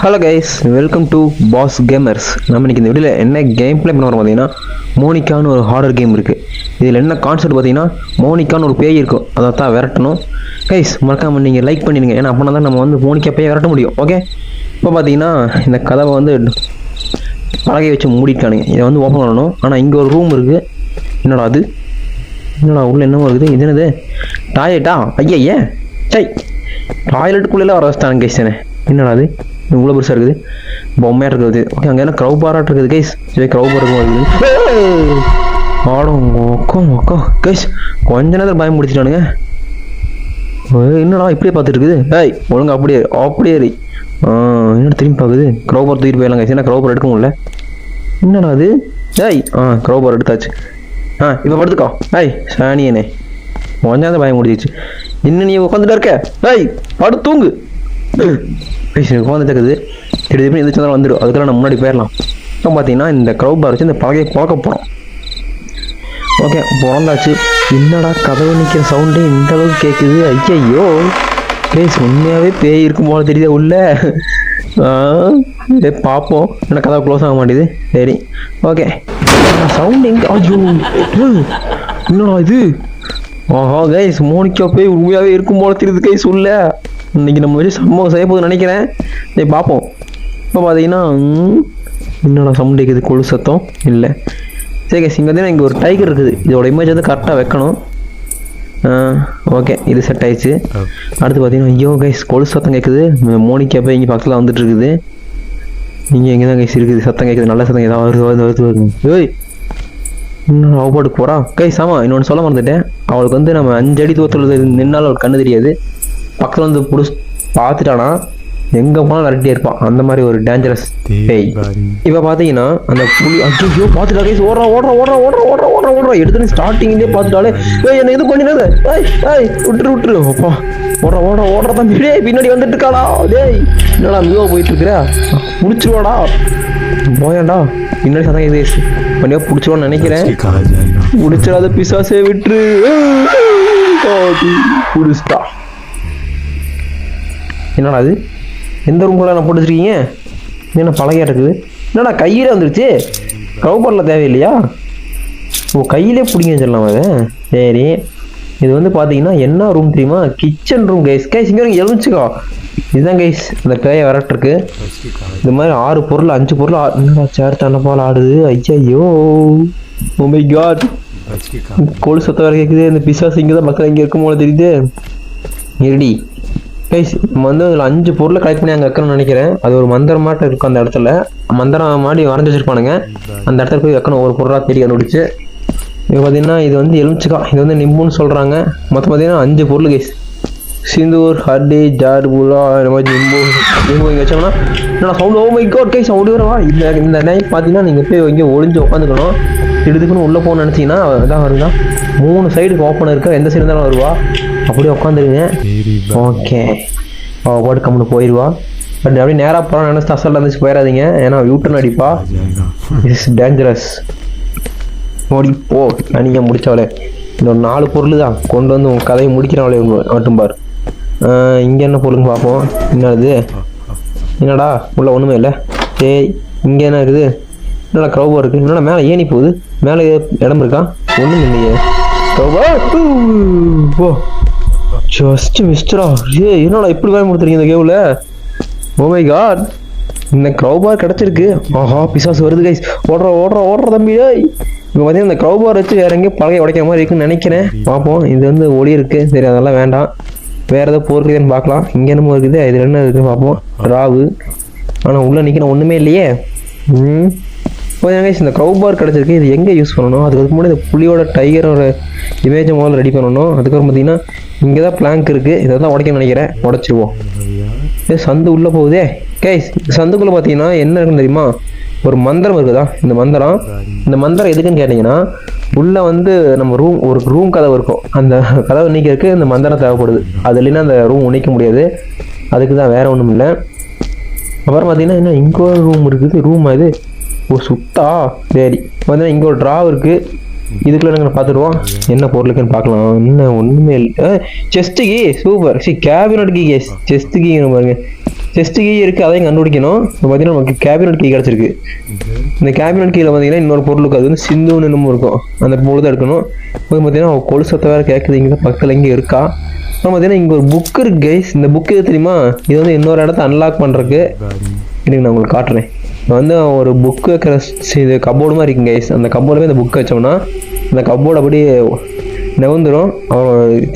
Hello guys, welcome to Boss Gamers. நம்ம இன்னைக்கு இந்த வீடியோவில் என்ன கேம் ப்ளே பண்ண வரோம் பார்த்தீங்கன்னா, மோனிகான்னு ஒரு ஹாரர் கேம் இருக்குது. இதில் என்ன கான்செப்ட் பார்த்தீங்கன்னா, மோனிகான்னு ஒரு பேய் இருக்கும், அதை தான் விரட்டணும். கைஸ் மறக்காமல் நீங்கள் லைக் பண்ணிடுங்க, ஏன்னா அப்படின்னா தான் நம்ம வந்து மோனிகா பேயை விரட்ட முடியும். ஓகே, இப்போ பார்த்தீங்கன்னா இந்த கதவை வந்து பலகை வச்சு மூடிட்டானுங்க. இதை வந்து ஓப்பன் பண்ணணும். ஆனால் இங்கே ஒரு ரூம் இருக்குது. என்னடா அது? என்னடா உள்ள என்னமோ இருக்குது? இது என்னது? டாய்லெட்டா? ஐயா சை, டாய்லெட்டுக்குள்ளே வர வச்சுட்டாங்க கைஸ். என்னடா அது இவ்வளோ பெருசாக இருக்குது, பொம்மையாக இருக்குது. ஓகே, அங்கே என்ன க்ரௌ பாராட்டு இருக்குது கைஸ். சரி, க்ரௌ பார் இருக்குது. ஆடும் மொக்கம் கைஸ், கொஞ்ச நேரத்தில் பயம் முடிச்சிட்டானுங்க. என்னடா இப்படியே பார்த்துட்டு இருக்குது? ஏய் ஒழுங்கு அப்படியே என்ன திரும்பி பார்க்குது? க்ரௌ பார் தூக்கிட்டு போயிடலாம் கைஸ். ஏன்னா க்ரௌ பார் எடுக்க முடியல. என்னடா அது? ஏய் க்ரௌ பார் எடுத்தாச்சு. இப்போ படுத்துக்கோ. ஏய் சாணியனே, கொஞ்ச நேரம் பயம் முடிச்சிச்சு. இன்னும் நீ உட்காந்துட்டா இருக்க? ஏய் படு தூங்கு. உட்காந்துட்டு இருக்குது. திடீர்னு எதிர்த்து வந்துடும். அதுக்கெல்லாம் நம்ம முன்னாடி போயிடலாம். இப்போ பார்த்தீங்கன்னா இந்த க்ரௌ பார் வச்சு இந்த பலகையை பார்க்க போகிறோம். ஓகே, பிறந்தாச்சு. என்னடா கதவு நிற்கிற சவுண்டே இந்த அளவுக்கு கேட்குது? ஐயோ பேஸ், உண்மையாகவே பேய் இருக்கும் போல தெரியுதா உள்ள? பார்ப்போம். என்ன கதவை க்ளோஸ் ஆக மாட்டேது. சரி ஓகே, சவுண்ட் எங்கே? ஐயோ என்னடா இது? ஆஹா கைஸ், மோனிகா பேய் உண்மையாகவே இருக்கும் போல தெரியுது கைஸ் உள்ள. இன்னைக்கு நம்ம வச்சு சம்பவம் செய்ய போகுதுன்னு நினைக்கிறேன். சரி பார்ப்போம். இப்போ பார்த்தீங்கன்னா என்னடா சவுண்ட் கேட்குது? கொழு சத்தம் இல்லை. சரி கைஸ், இங்கே வந்து இங்கே ஒரு டைகர் இருக்குது. இதோட இமேஜ் வந்து கரெக்டாக வைக்கணும். ஓகே, இது செட் ஆயிடுச்சு. அடுத்து பார்த்தீங்கன்னா ஐயோ கைஸ், கொழு சத்தம் கேட்குது. மோனிகா போய் இங்கே பக்கத்தில் வந்துட்டு இருக்குது. இங்கே எங்கே தான் கைஸ் இருக்குது? சத்தம் கேட்குது, நல்ல சத்தம் ஏதாவது வருது. ஏய் இன்னும் அவப்பாட்டுக்கு போகிறா கைஸ். ஆமாம், இன்னொன்று சொல்ல மறந்துட்டேன். அவளுக்கு வந்து நம்ம 5 அடி தூரத்தில் நின்னாலும் அவளுக்கு கண்ணு தெரியாது. பக்கத்தில் வந்து புடிச்சு பார்த்துட்டானா எங்கே போனாலும் விரட்டியே இருப்பான். அந்த மாதிரி ஒரு டேஞ்சரஸ் பேய். இப்போ பார்த்தீங்கன்னா அந்த புலி ஐயோ பார்த்துட்டா கைஸ். ஓடுறா எடுத்துன்னு ஸ்டார்டிங்லேயே பார்த்துட்டாலே என்ன இது பண்ணிடாத. விட்டுரு அப்பா. ஓடுற தம்பி. பின்னாடி வந்துட்டு இருக்காடா. டேய் என்னடா மெதுவாக போயிட்டு இருக்கிறா? முடிச்சிருவாடா, போயாண்டா. பின்னாடி சதம் இது பண்ணியா பிடிச்சிருவான்னு நினைக்கிறேன். பிடிச்சிடாத பிசாசே, விட்டுரு. பிடிச்சிட்டா. என்னடா அது? எந்த ரூம்குள்ள நான் போட்டு வச்சிருக்கீங்க? என்ன பழகையா இருக்குது? என்னடா கையிலே வந்துருச்சு? க்ரௌபரில் தேவையில்லையா? கையிலே பிடிங்க சொல்லலாம் அதை. சரி, இது வந்து பார்த்தீங்கன்னா என்ன ரூம் தெரியுமா? Kitchen room guys. இங்கே எழுந்துச்சுக்கோ. இதுதான் கைஸ் இந்த பேயை விரட்டுருக்கு. இது மாதிரி 6 பொருள் 5 பொருள். என்னடா சேர் தன்னப்பால் ஆடுது? ஐயோ ஓ மை காட், கொழு சத்தம் வேறு கேட்குது. இந்த பிசாஸ் இங்கே தான் மக்கள் இங்கே இருக்கும் போல தெரியுது. இருடி கைஸ், நம்ம வந்து அதில் 5 பொருளை கலெக்ட் பண்ணி அங்கே வைக்கணும்னு நினைக்கிறேன். அது ஒரு மந்திரம் மாட்டம் இருக்கும். அந்த இடத்துல மந்திரம் மாதிரி வரைஞ்சி வச்சிருப்பானுங்க. அந்த இடத்துல போய் வைக்கணும். ஒரு பொருளாக தெரிய கண்டுபிடிச்சு. இப்போ பார்த்தீங்கன்னா இது வந்து எலுமிச்சிக்கா, இது வந்து நிம்புன்னு சொல்கிறாங்க. மொத்தம் பார்த்தீங்கன்னா 5 பொருள் கைஸ். சிந்தூர், ஹர்டி, ஜாடு, புலா, இந்த மாதிரி நிம்பு இங்கே வச்சோம்னா என்னடா sound? Oh my God guys, அப்படி வரவா? இந்த நைட் பார்த்தீங்கன்னா நீங்கள் போய் இங்கே ஒளிஞ்சு உட்காந்துக்கணும். திடுதுக்குன்னு உள்ளே போகணும்னு நினச்சிங்கன்னா இதான் வருதா. 3 சைடுக்கு ஓப்பன் இருக்கா, எந்த சைடு இருந்தாலும் வருவா. அப்படியே உட்காந்துருங்க. ஓகே, பாட்டு கம்முன்னு போயிடுவா. பட் அப்படியே நேராக போகிறான்னு நினச்சி அசல்ல இருந்துச்சு போயிடாதீங்க, ஏன்னா யூட்டர்ன் அடிப்பா. It's dangerous. ஓடி போ. நீங்கள் முடிச்சவளே. இன்னொரு 4 பொருள் தான் கொண்டு வந்து உங்கள் கதையை முடிக்கிறவளே மட்டும் பார். இங்கே என்ன பொருள்னு பார்ப்போம். என்னது? என்னடா உள்ள ஒன்றுமே இல்லை. சரி, இங்கே என்ன இருக்குது? என்னடா க்ரௌபா இருக்குது? என்னடா மேலே ஏணி போகுது? மேலே இடம் இருக்கா? ஒன்றும் இல்லையே. க்ரௌபா ஜஸ்ட் மிஸ்டரா. என்னடா இப்படி வாங்கி கொடுத்துருக்கீங்க இந்த கேவில்? ஓ மை காட், இந்த க்ரௌபார் கிடச்சிருக்கு. ஆஹா பிசாசு வருது கைஸ். ஓடுற தம்பி. இப்போ பார்த்தீங்கன்னா இந்த க்ரௌபார் வச்சு வேற எங்கேயும் பழகை உடைக்கிற மாதிரி இருக்குன்னு நினைக்கிறேன். பார்ப்போம். இது வந்து ஒளி இருக்குது. சரி, அதெல்லாம் வேண்டாம். வேறு ஏதோ பொருள் பார்க்கலாம். இங்கே என்னமோ இருக்குது. இது என்ன இருக்குன்னு பார்ப்போம். ராவு. ஆனால் உள்ளே நிற்கணும் ஒன்றுமே இல்லையே. இந்த க்ரௌபார் கிடச்சிருக்கு. இது எங்கே யூஸ் பண்ணணும்? அதுக்கு முன்னாடி இந்த புலியோட டைகரோட இமேஜை முதல்ல ரெடி பண்ணணும். அதுக்கப்புறம் பார்த்தீங்கன்னா இங்கே தான் பிளாங்க் இருக்குது. இதை தான் உடைக்கணும்னு நினைக்கிறேன். உடச்சிருவோம். சந்து உள்ளே போகுதே கைஸ். சந்துக்குள்ளே பார்த்தீங்கன்னா என்ன இருக்குன்னு தெரியுமா? ஒரு மந்திரம் இருக்குதா? இந்த மந்திரம் எதுக்குன்னு கேட்டிங்கன்னா, உள்ளே வந்து நம்ம ஒரு ரூம் கதவு இருக்கும். அந்த கதவை நீக்கிறதுக்கு இந்த மந்திரம் தேவைப்படுது. அது இல்லைன்னா அந்த ரூம் உணிக்க முடியாது. அதுக்கு தான், வேறு ஒன்றும் இல்லை. அப்புறம் பார்த்தீங்கன்னா என்ன இங்கே ஒரு ரூம் இருக்குது. ரூம் இது சுத்தா. சரி, பார்த்தீங்கன்னா இங்கே ஒரு ட்ராவ் இருக்குது. இதுக்குள்ள நாங்கள் பார்த்துருவோம் என்ன பொருளுக்குன்னு பார்க்கலாம். இன்னும் ஒன்றுமே இல்லை. Chest key super. Cabinet key case. Chest key பாருங்க. செஸ்ட் கீ இருக்குது, அதையும் கண்டுபிடிக்கணும். இப்போ பார்த்தீங்கன்னா நமக்கு கேபினட் கீ கிடச்சிருக்கு. இந்த கேபினட் கீழே பார்த்தீங்கன்னா இன்னொரு பொருள் இருக்குது, அது வந்து சிந்துன்னு என்னமோ இருக்கும். அந்த பொருள் தான் எடுக்கணும். இப்போ பார்த்தீங்கன்னா கொலுசத்தை வேறு கேட்குது, இங்கே பக்கத்தில் இங்கே இருக்கா. அப்புறம் பார்த்தீங்கன்னா இங்கே ஒரு புக் இருக்குது கைஸ். இந்த புக்கு எது தெரியுமா? இது வந்து இன்னொரு இடத்த அன்லாக் பண்ணுறதுக்கு. இதுக்கு நான் உங்களுக்கு காட்டுறேன். வந்து ஒரு புக்கு வைக்கிற இது கபோர்டு மாதிரி இருக்குங்க கைஸ். அந்த கபோர்டு இந்த புக்கை வச்சோம்னா அந்த கபோர்டு அப்படியே நெவந்துடும்.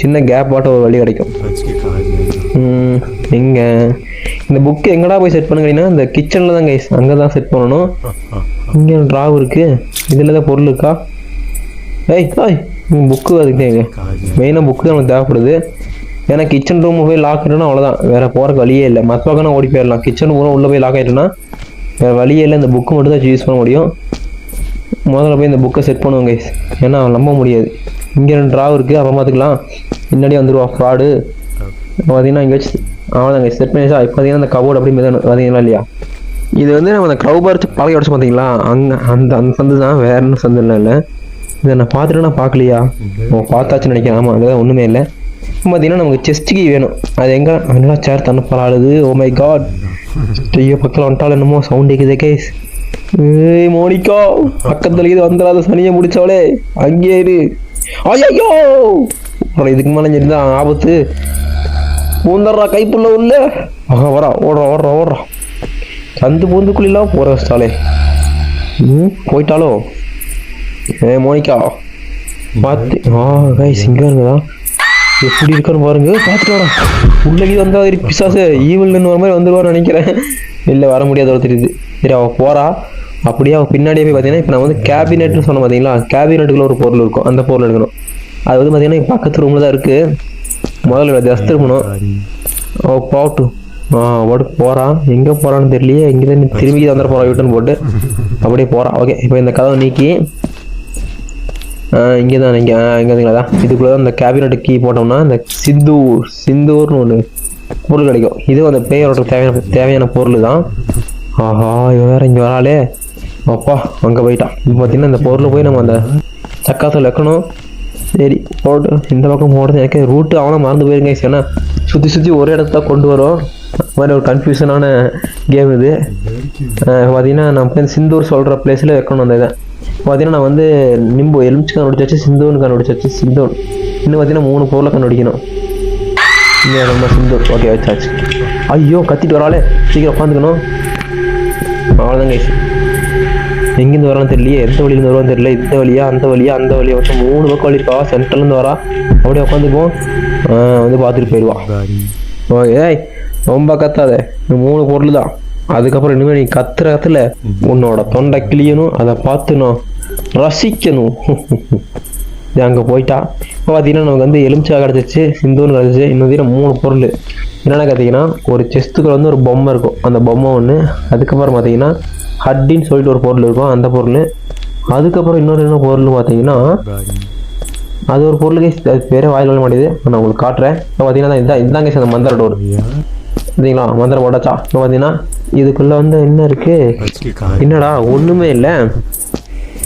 சின்ன கேப் ஆட்ட ஒரு வழி கிடைக்கும். எங்க இந்த புக்கு எங்கடா போய் செட் பண்ணுங்கன்னா இந்த கிச்சனில் தான் கைஸ், அங்கே தான் செட் பண்ணணும். இங்கே ட்ராவ் இருக்குது, இதில் தான் பொருள் இருக்கா? புக்கு அதுக்கு மெயினாக புக்கு தான் நமக்கு தேவைப்படுது. ஏன்னா கிச்சன் ரூம் போய் லாக் ஆகிட்டோன்னா அவ்வளோதான், வேறு போகிறக்கு வழியே இல்லை. மற்ற பக்கம் ஓடி போயிடலாம். கிச்சன் ரூம் உள்ளே போய் லாக் ஆகிட்டோன்னா வேறு வழியே இல்லை. இந்த புக்கு மட்டும் தான் யூஸ் பண்ண முடியும். முதல்ல போய் இந்த புக்கை செட் பண்ணுவோம் கைஸ், ஏன்னா நம்ப முடியாது. இங்கே 2 ட்ராவ் இருக்குது, அப்புறம் பார்த்துக்கலாம். முன்னாடியே வந்துடுவா ஃப்ராடு. பார்த்தீங்கன்னா இங்கே வச்சு அவ்வளோதான் கைஸ் செட் பண்ணிச்சா. இப்போ பார்த்தீங்கன்னா அந்த கபோர்டு அப்படி பார்த்தீங்களா இல்லையா? இது வந்து நம்ம அந்த க்ரௌபர் வச்சு பழகி உடச்சு பார்த்தீங்களா, அங்கே அந்த சந்து தான், வேற என்ன சந்து இல்லை. இதை நான் பார்த்துட்டு பார்க்கலையா? பார்த்தாச்சுன்னு நினைக்கிறேன். ஆமாம், அதுதான் ஒன்றுமே இல்லை. இப்போ பார்த்தீங்கன்னா நமக்கு செஸ்ட் கீ வேணும். அது எங்கே நல்லா சேர் தண்ணப்பல் ஆளுது. ஓ மை காட், ஐயோ பக்கத்தில் வந்துட்டாலும் என்னமோ சவுண்ட் கேட்குதே கைஸ். ஏய் மோனிகா, பக்கத்தில் இது வந்துடாத சனியை முடிச்சவளே, அங்கேயே இரு. ஐயோ இதுக்கு மேலே இருந்தால் ஆபத்து. பூந்தர்றா கைப்புள்ள உள்ள வரா, ஓடுறா. சந்து பூந்துக்குள்ளா போகிற வச்சிட்டாலே. போயிட்டாலோ? மோனிகா பார்த்து கைஸ் இங்கே இருங்கதா, எப்படி இருக்கான்னு பாருங்க. பார்த்துட்டு வரா, உள்ள இது வந்தால் பிசாசு ஈவில்னு வர மாதிரி வந்துடுவான்னு நினைக்கிறேன். இல்லை வர முடியாத ஒரு தெரியுது. சரி அவள் போகிறா. அப்படியே அவள் பின்னாடியே போய் பார்த்தீங்கன்னா இப்போ நான் வந்து கேபினெட்னு சொன்னேன் பார்த்தீங்களா, கேபினெட்டுக்குள்ள ஒரு பொருள் இருக்கும், அந்த பொருள் எடுக்கணும். அது வந்து பார்த்தீங்கன்னா பக்கத்து ரூமில் தான் இருக்குது. முதல்ல ஜஸ்ட் இருக்கணும். போட்டு போகிறான். எங்கே போகிறான்னு தெரியலையே. இங்கே தான் திரும்பி வந்துட போகிறான் யூட்டன் போட்டு அப்படியே போகிறான். ஓகே, இப்போ இந்த கதவை நீக்கி இங்கே தான் இங்கே தான் இதுக்குள்ளே தான் இந்த கேபினெட்டு கீ போட்டோம்னா இந்த சிந்தூர்னு ஒன்று பொருள் கிடைக்கும். இதுவும் அந்த பேரோட தேவையான பொருள் தான். ஆஹா, இவன் வேறு இங்கே வராளே. அப்பா அங்கே போயிட்டான். இப்போ பார்த்தீங்கன்னா இந்த பொருளை போய் நம்ம அந்த சக்காத்தில் வைக்கணும். சரி போட்டு இந்த பக்கம் போடுறது எனக்கு ரூட்டு அவனை மறந்து போயிருங்க. ஏன்னா சுற்றி ஒரே இடத்த கொண்டு வரும். மாதிரி ஒரு கன்ஃபியூஷனான கேம் இது. பார்த்தீங்கன்னா நான் போய் சிந்தூர் சொல்கிற பிளேஸில் வைக்கணும். அந்த இதை பார்த்தீங்கன்னா நான் வந்து நிம்பு எலுமிச்சு கண்டுபிடிச்சாச்சு, சிந்தூர்னு கண்டுபிடிச்சாச்சு. சிந்தூர் இன்னும் பார்த்தீங்கன்னா 3 பொருளை கண்டுபிடிக்கணும். இங்கே ரொம்ப சிந்தூர். ஓகே வச்சாச்சு. ஐயோ கத்திட்டு வராளே, சீக்கிரம் உட்காந்துக்கணும். அவ்வளோதான் கைஸ். எங்கேருந்து வரான்னு தெரியலையே, எந்த வழியிலேருந்து வருவான்னு தெரியல. இந்த வழியா அந்த வழியா மட்டும் 3 பக்கம் வழி இருக்கா. சென்டர்லேருந்து வரா. அப்படியே உட்காந்துப்போம். வந்து பார்த்துட்டு போயிடுவான். ஓகே ரொம்ப கத்தாத, இந்த 3 பொருள் தான். அதுக்கப்புறம் இனிமேல் நீ கத்துல உன்னோட தொண்டை கிளியணும், அதை பார்த்துணும் ரசிக்கணும். அங்கே போயிட்டா. இப்போ பார்த்தீங்கன்னா நமக்கு வந்து எலுமிச்சா கிடச்சிச்சு, சிந்தூர்னு கிடச்சிச்சு. இன்னும் 3 பொருள் என்னென்ன பார்த்தீங்கன்னா, ஒரு செஸ்ட்டுக்குள்ள வந்து ஒரு பொம்மை இருக்கும், அந்த பொம்மை ஒன்று. அதுக்கப்புறம் பார்த்தீங்கன்னா ஹட்டின்னு சொல்லிட்டு ஒரு பொருள் இருக்கும், அந்த பொருள். அதுக்கப்புறம் இன்னொரு என்ன பொருள்னு பார்த்தீங்கன்னா அது ஒரு பொருளுக்கு அது பேரே வாயில் வர மாட்டேது. நான் உங்களுக்கு காட்டுறேன். இப்போ பார்த்தீங்கன்னா இதாங்க அந்த மந்திர டோர் சரிங்களா, மந்திரம் போட்டாச்சா. இப்போ பார்த்தீங்கன்னா இதுக்குள்ளே வந்து என்ன இருக்குது, என்னடா ஒன்றுமே இல்லை.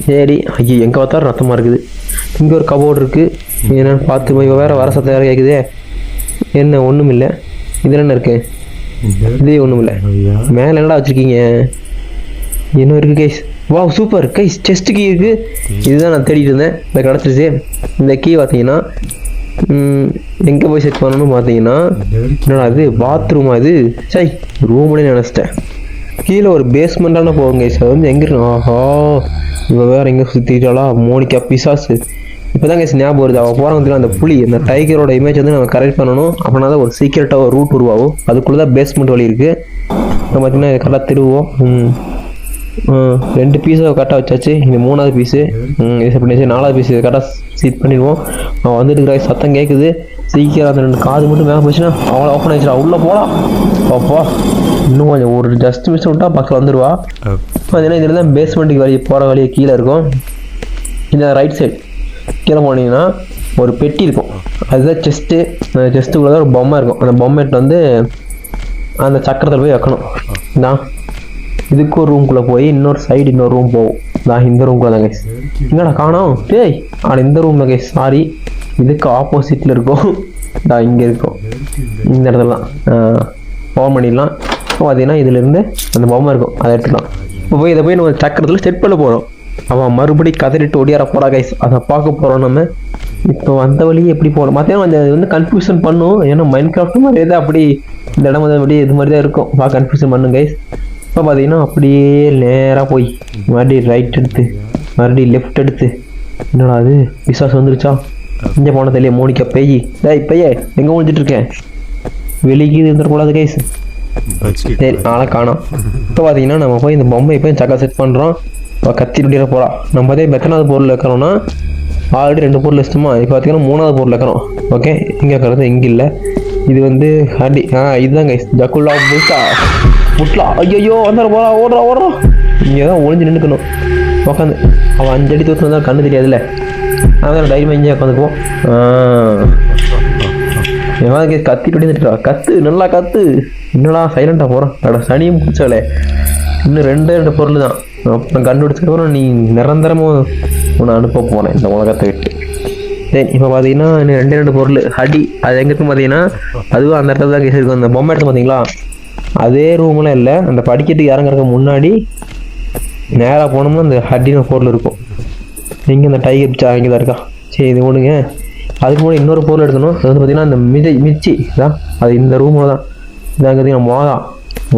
சரி ஐயோ எங்கே பார்த்தாலும் ரத்தமாக இருக்குது. இங்கே ஒரு கபோர்டு இருக்குது, என்னென்னு பார்த்து போய் வேறு வர சத்தம் வேறு கேட்குதே. என்ன ஒன்றும் இல்லை. இதில் என்ன இருக்குது, இதே ஒன்றும் இல்லை. மேலே என்னடா வச்சுருக்கீங்க, என்ன இருக்குது கைஸ். வா சூப்பர் கைஸ், செஸ்ட் கீ இருக்குது. இதுதான் நான் தேடிட்டு இருந்தேன், இப்போ கிடச்சிருச்சு. இந்த கீ பார்த்தீங்கன்னா எங்கே போய் செட் பண்ணணும்னு பார்த்தீங்கன்னா, என்னடா அது பாத்ரூமா இது, சை ரூம்னே நினச்சிட்டேன். கீழே ஒரு பேஸ்மெண்ட்டான போகும் கைஸ். அது வந்து எங்கே இருக்கு, ஆஹா இவன் வேறு எங்கே சுற்றிட்டாளா, மோனிகா பிசாசு. இப்போ தான் கைஸ் ஞாபகம் வருது, அவள் போகிறாங்க அந்த புலி, அந்த டைகரோட இமேஜ் வந்து நம்ம கரெக்ட் பண்ணணும். அப்படின்னா தான் ஒரு சீக்கிரட்டாக ஒரு ரூட் உருவாகும். அதுக்குள்ளே தான் பேஸ்மெண்ட் வழி இருக்குது. இப்போ பார்த்தீங்கன்னா கரெக்டாக திருவோம். 2 பீஸை கரெக்டாக வச்சாச்சு. இது 3வது பீஸு. இது பண்ணிச்சு 4வது பீஸு கரெக்டாக சீட் பண்ணிடுவோம். அவன் வந்துட்டு சத்தம் கேட்குது. சீக்கிரம் அந்த 2 காது மட்டும் மேலே போச்சுன்னா அவளை ஓப்பன் ஆயிடுச்சா, உள்ளே போகலாம். அப்பா இன்னும் கொஞ்சம் ஒரு ஜஸ்ட் மிஸ் விட்டா பக்கத்தில் வந்துடுவா. பார்த்தீங்கன்னா இதில் தான் பேஸ்மெண்ட்டுக்கு வழி போகிற வழியை கீழே இருக்கும். இந்த ரைட் சைடு கீழே போனீங்கன்னா ஒரு பெட்டி இருக்கும், அதுதான் செஸ்ட்டு. அந்த செஸ்ட்டுக்குள்ளே தான் ஒரு பொம்மை இருக்கும். அந்த பொம்மைட்டு வந்து அந்த சக்கரத்தில் போய் வைக்கணும். தான் இதுக்கு ஒரு ரூம்குள்ளே போய் இன்னொரு ரூம் போகும். நான் இந்த ரூம்குள்ளே தான் கைஸ். என்னடா காணோம், டேய் ஆனால் இந்த ரூமில் கைஸ், சாரி இதுக்கு ஆப்போசிட்டில் இருக்கும். நான் இங்கே இருக்கும், இந்த இடத்துல தான் ஓன் பண்ணிடலாம். இப்போ பார்த்தீங்கன்னா இதுலேருந்து அந்த பொம்மை இருக்கும் அதை எடுத்துக்கலாம். இப்போ போய் இதை போய் நம்ம சக்கரத்தில் செட் பண்ண போகிறோம். அவன் மறுபடியும் கதறிட்டு ஒடியார போகிறா கைஸ், அதை பார்க்க போகிறோம் நம்ம. இப்போ வந்த வழியே எப்படி போகணும் பார்த்தீங்கன்னா கொஞ்சம் அது வந்து கன்ஃபியூஷன் பண்ணும். ஏன்னா மைண்ட் கிராஃப்ட் மாதிரியே தான் அப்படி இந்த இடம் வந்து அப்படியே இது மாதிரி தான் இருக்கும். கன்ஃபியூஷன் பண்ணும் கைஸ். இப்போ பார்த்தீங்கன்னா அப்படியே நேராக போய் மறுபடியும் ரைட் எடுத்து மறுபடியும் லெஃப்ட் எடுத்து, என்னடா அது விசாஸ் வந்துருச்சா? இங்கே போன தெரியல மோனிகா பேய். பையே எங்கே முடிஞ்சிட்டு இருக்கேன்? வெளிக்கு இருந்துடக்கூடாது கைஸ். சரி ஆளை காணோம். இப்போ பார்த்தீங்கன்னா நம்ம போய் இந்த பொம்மை இப்போ சக்கா செட் பண்ணுறோம். இப்போ கத்தி விட்டியில் போகலாம். நம்ம பார்த்தே எத்தனாவது பொருள் வைக்கிறோம்னா ஆல்ரெடி 2 பொருள் வச்சுமா. இப்போ பார்த்தீங்கன்னா 3வது பொருள் வைக்கிறோம். ஓகே இங்கே இருக்கிறது இங்கே இல்லை. இது வந்து ஹாண்டி. இதுதான் கைஸ் ஜக்குல்லா புல்டா புட்லா. ஐயோ வந்துட போகிறா, ஓடுறா. இங்கே தான் ஒழிஞ்சு நின்றுக்கணும் உட்காந்து. அவன் 5 அடி தூத்து வந்தால் கண்ணு தெரியாதுல்ல. அதான் டைம் இங்கே உட்காந்துக்குவோம். எவ்வளோ கேஸ் கத்திட்டு வந்துட்டுறா. கத்து நல்லா கத்து. என்னடா சைலண்டாக போகிறான்? அட சனியும் பிடிச்சாலே. இன்னும் 2 பொருள் தான். அப்புறம் கண்டுபிடிச்சதுக்கப்புறம் நீ நிரந்தரமாக உன்னை அனுப்ப போனேன் இந்த உலகத்தை விட்டு. சரி இப்போ பார்த்தீங்கன்னா இன்னும் 2 பொருள் ஹடி. அது எங்கே இருக்கும் பார்த்தீங்கன்னா அதுவும் அந்த இடத்துல தான் கேஸ் இருக்கும். அந்த பொம்மை எடுத்து பார்த்தீங்களா அதே ரூம்லாம் இல்லை. அந்த படிக்கட்டுக்கு இறங்குறதுக்கு முன்னாடி நேராக போனோம்னா அந்த ஹட்டின்னு பொருள் இருக்கும். இங்கே அந்த டைகர் பிச்சா இங்கே தான் இருக்கா. சரி இது ஒன்றுங்க. அதுக்கு முன்னாடி இன்னொரு பொருள் எடுக்கணும். அது வந்து பார்த்தீங்கன்னா அந்த மிச்சி தான். அது இந்த ரூமில் தான். இதாங்க பார்த்தீங்கன்னா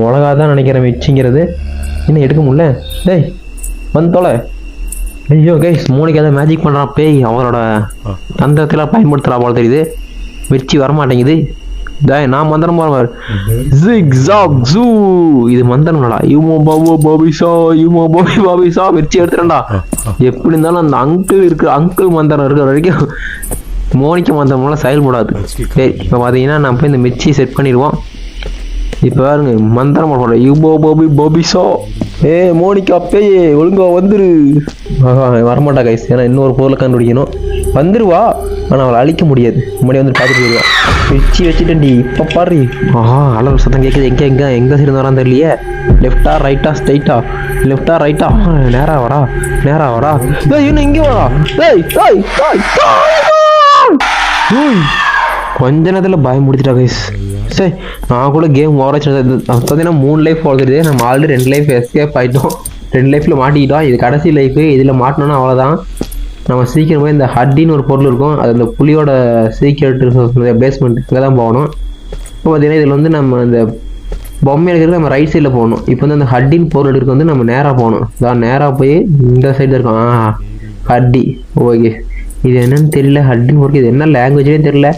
மிளகா தான் நினைக்கிறேன் மிச்சிங்கிறது. இன்னும் எடுக்க முடியல. டேய் வந்து தொலை. ஐயோ கைஸ் மோனிகா தான் மேஜிக் பண்ணுறான் பேய். அவரோட தந்திரத்தில் பயன்படுத்துகிறா போல தெரியுது. மிர்ச்சி வரமாட்டேங்குது. நான் மந்திரம் போகிறேன். இது மந்திரம்டா. யூமோ பாபிசா மிர்ச்சி எடுத்துறேன்டா. எப்படி இருந்தாலும் அந்த அங்கிள் மந்திரம் இருக்கிற வரைக்கும் மோனிகா மந்திரம்லாம் செயல்படாது. சரி இப்போ பார்த்தீங்கன்னா நம்ம போய் இந்த மிர்ச்சி செட் பண்ணிடுவோம். இப்போ பாருங்க மந்திரம் போடுறோம். யூமோ பாபிசா. மோனிகா பேய் ஒழுங்கா வந்துரு. வரமாட்டா கைஸ். ஏன்னா இன்னொரு பொருளை கண்டுபிடிக்கணும். வந்துருவா ஆனால் அவளை அழிக்க முடியாது. முன்னாடி வந்து பார்த்துட்டு போயிடுவா. வச்சு வச்சுட்டேன்டி. இப்போ பாரு அளவு சத்தம் கேட்குது. எங்கே சைடு வரான்னு தெரியலையே. லெஃப்டா ரைட்டா ஸ்ட்ரைட்டா? லெஃப்டா ரைட்டா? நேராக வரா. இன்னும் இங்கே வரா. கொஞ்ச நேரத்தில் பயம் முடிச்சிட்டா கைஸ். சரி நான் கூட கேம் ஓவராச்சு. பார்த்தீங்கன்னா 3 லைஃப் ஓடுறது. நம்ம ஆல்ரெடி 2 லைஃப் எஸ்கேப் ஆகிட்டோம். 2 லைஃப்பில் மாட்டிக்கிட்டோம். இது கடைசி லைஃபு. இதில் மாட்டினோன்னா அவ்வளோதான். நம்ம சீக்கிரம் போய் இந்த ஹட்டின்னு ஒரு பொருள் இருக்கும். அது அந்த புலியோட சீக்கிரட் பேஸ்மெண்ட் இங்கே தான் போகணும். இப்போ பார்த்தீங்கன்னா இதில் வந்து நம்ம இந்த பொம்மை எடுக்கிறது நம்ம ரைட் சைடில் போகணும். இப்போ வந்து அந்த ஹட்டின் பொருள் எடுக்கிறது வந்து நம்ம நேராக போகணும். அதான் நேராக போய் இந்த சைடு இருக்கோம். ஹட்டி. ஓகே இது என்னன்னு தெரியல. ஹட்டின் பொருள் இது என்ன லாங்குவேஜ்னே தெரியல.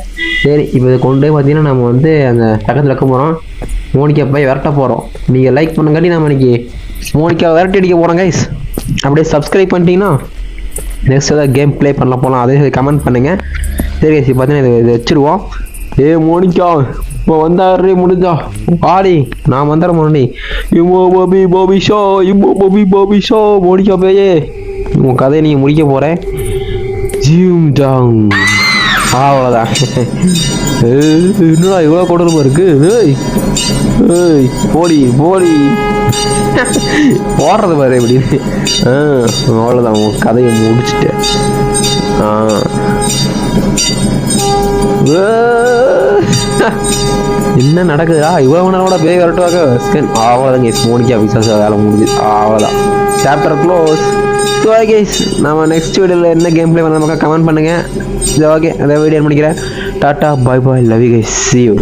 சரி இப்போ இதை கொண்டு போய் பார்த்தீங்கன்னா நம்ம வந்து அந்த பக்கத்தில் வைக்க போகிறோம். மோனிகா போய் விரட்ட போகிறோம். நீங்கள் லைக் பண்ணுங்காட்டி நம்ம இன்னைக்கு மோனிகா விரட்டி அடிக்க போகிறோம் கைஸ். அப்படியே சப்ஸ்கிரைப் பண்ணிட்டீங்கன்னா நெக்ஸ்ட் ஏதாவது கேம் ப்ளே பண்ணலாம் போகலாம். அதே கமெண்ட் பண்ணுங்கள். சரி கைஸ் இப்போ பார்த்தீங்கன்னா இதை வச்சுருவோம். மோனிகா இப்போ வந்தாரு முடிஞ்சா ஆடி நான் வந்துடுறேன் மோனி. யுமோ பாபி ஷோ மோனிகா பேயே உன் கதையை நீங்கள் முடிக்க போகிறேன். அவ்வளோதான். என்னடா இவ்வளோ கொடூரமாக இருக்கு. போடி போடுறது பாரு எப்படின்னு. அவ்வளோதான் உன் கதையை முடிச்சுட்டேன். என்ன நடக்குதுடா? இவ்வளவு நேரோட பேய் வரட்டுவாங்க. அவ்வளோதாங்க மோனிகா விசாச வேலை முடிஞ்சு. அவ்வளோதான் சாப்டர் க்ளோஸ். ஸோ கைஸ் நம்ம நெக்ஸ்ட் வீடியோவில் என்ன கேம் ப்ளே பண்ண நமக்கு கமெண்ட் பண்ணுங்கள். இது ஓகே அதை வீடியோ முடிக்கிறேன். Tata bye love you guys. see you.